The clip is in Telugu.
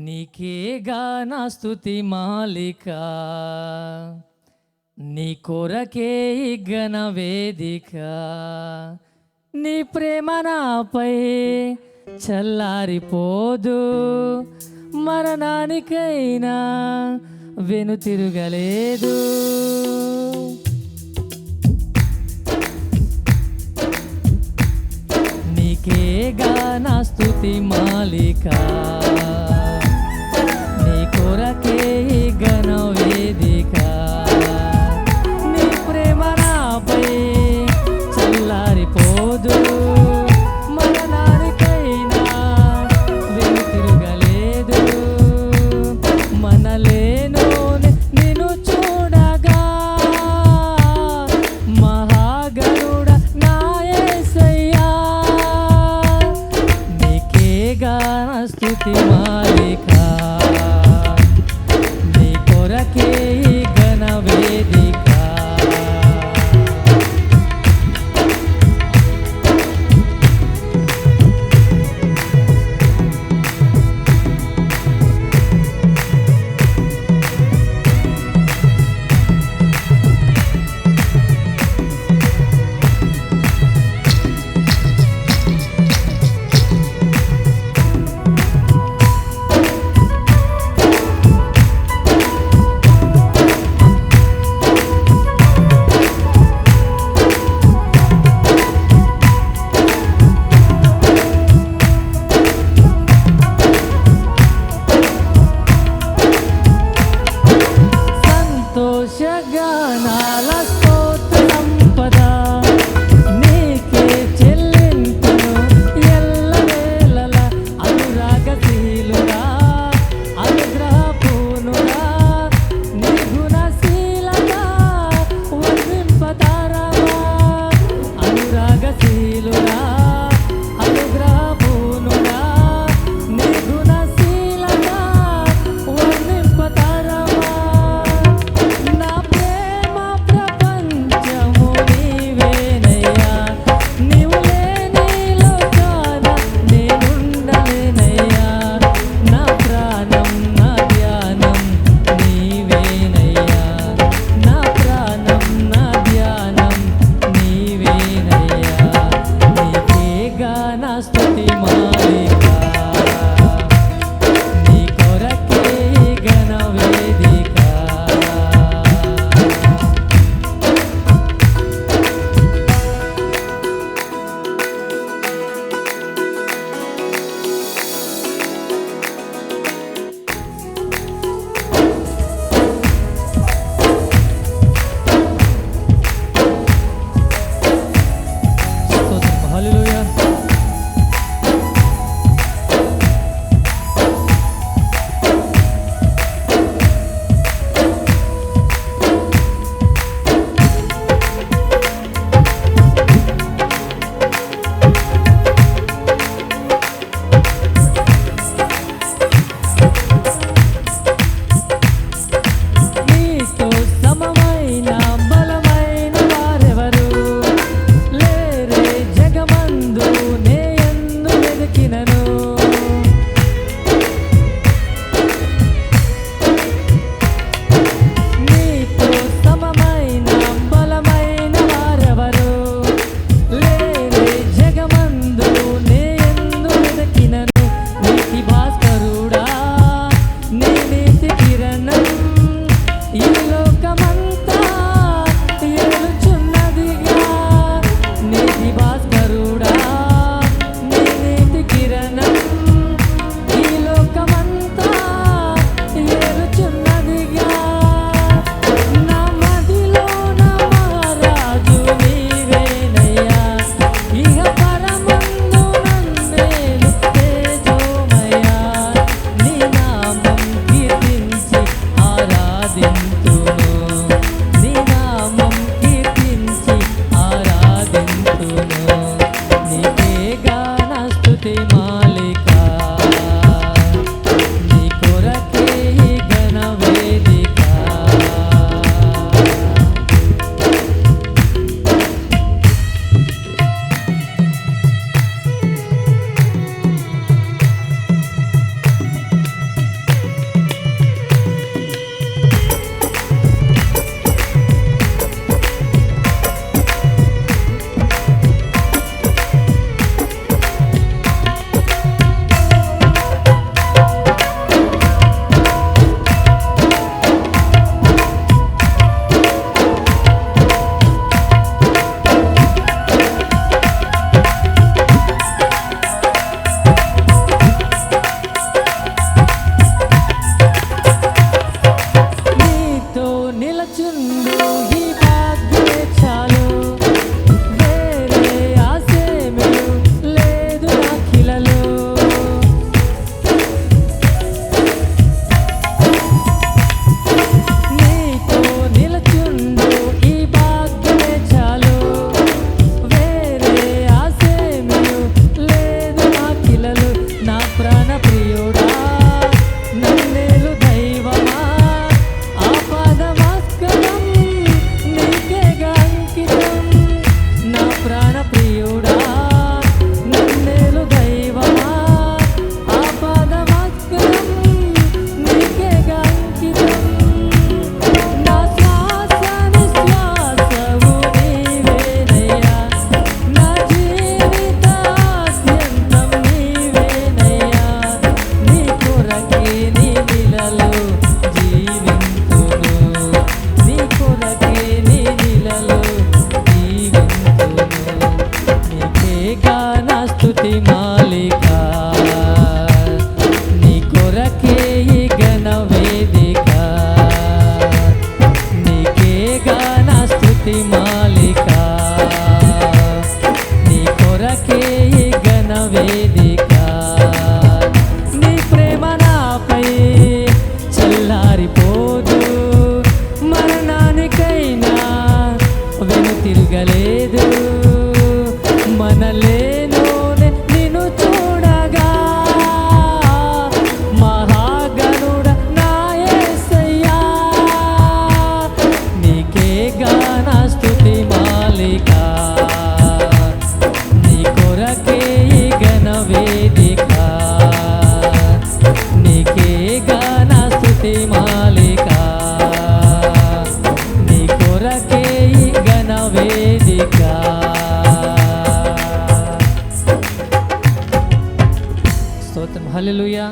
నీకేగా నా స్తుతి మాలిక, నీ కొరకే ఈ ఘన వేదిక. నీ ప్రేమ నాపై చల్లారిపోదు, మరణానికైనా వెనుతిరుగలేదు. నీకేగా నా స్తుతి మాలిక, నీ కొరకే ఈ ఘన వేదిక. నీ ప్రేమ నాపై చల్లారిపోదు, మరణానికైనా వెనుతిరుగలేదు. మనలేను నిన్ను చూడగా, మహాగణుడ నా యేసయ్యా. నీకేగా నా స్తుతి మాలిక, కొరకే నీ నీలలో జీవింతును, నీ కొరకే నీ నీలలో జీవింతును. నీకే గాన స్తుతి మాలిక, నీ కొరకే ఈ ఘన వేదిక, నీకే గాన స్తుతి మాలిక, నీ కొరకే ఈ ఘన వేదిక. నీ ప్రేమ నాపై చల్లారిపోదు, మరణానికైనా వెనుతిరగలేదు. మనలేనోనే నిన్ను చూడగా మహాగణుడ నా యేసయ్యా, నీకే గాన స్తుతి మాలిక, నీ కొరకే ఈ ఘన వేదిక, నీకే గాన స్తుతి మాలిక, నీ కొరకే ఈ ఘన వేదిక. స్తోత్రం, హల్లెలూయా.